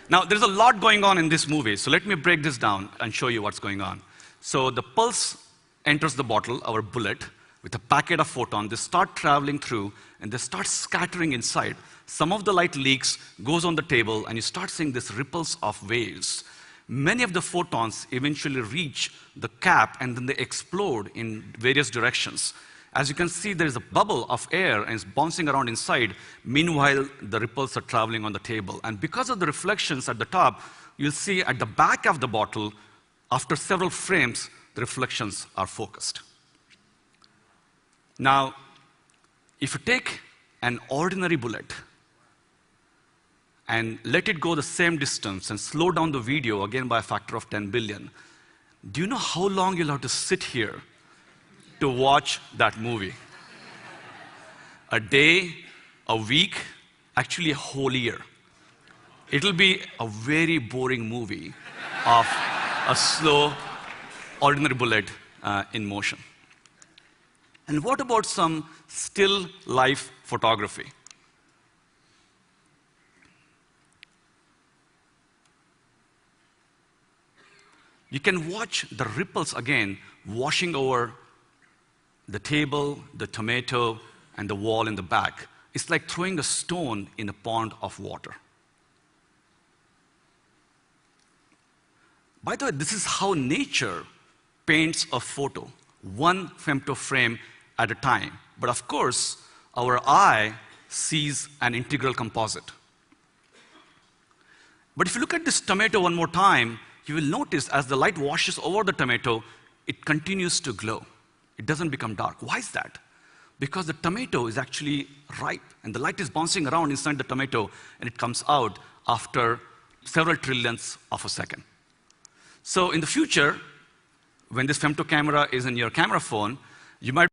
Now, there's a lot going on in this movie, so let me break this down and show you what's going on. So the pulse enters the bottle, our bullet, with a packet of photons. They start traveling through, and they start scattering inside. Some of the light leaks, goes on the table, and you start seeing these ripples of waves. Many of the photons eventually reach the cap, and then they explode in various directions. As you can see, there is a bubble of air, and it's bouncing around inside. Meanwhile, the ripples are traveling on the table. And because of the reflections at the top, you'll see at the back of the bottle, after several frames, the reflections are focused. Now, if you take an ordinary bullet and let it go the same distance and slow down the video, again by a factor of 10 billion, do you know how long you'll have to sit here to watch that movie? A day, a week, actually a whole year. It'll be a very boring movie of a slow, ordinary bullet in motion. And what about some still life photography? You can watch the ripples again washing over the table, the tomato, and the wall in the back. It's like throwing a stone in a pond of water. By the way, this is how nature paints a photo, one femto frame at a time. But of course, our eye sees an integral composite. But if you look at this tomato one more time, you will notice as the light washes over the tomato, it continues to glow. It doesn't become dark. Why is that? Because the tomato is actually ripe, and the light is bouncing around inside the tomato, and it comes out after several trillionths of a second. So in the future, when this femto camera is in your camera phone, you might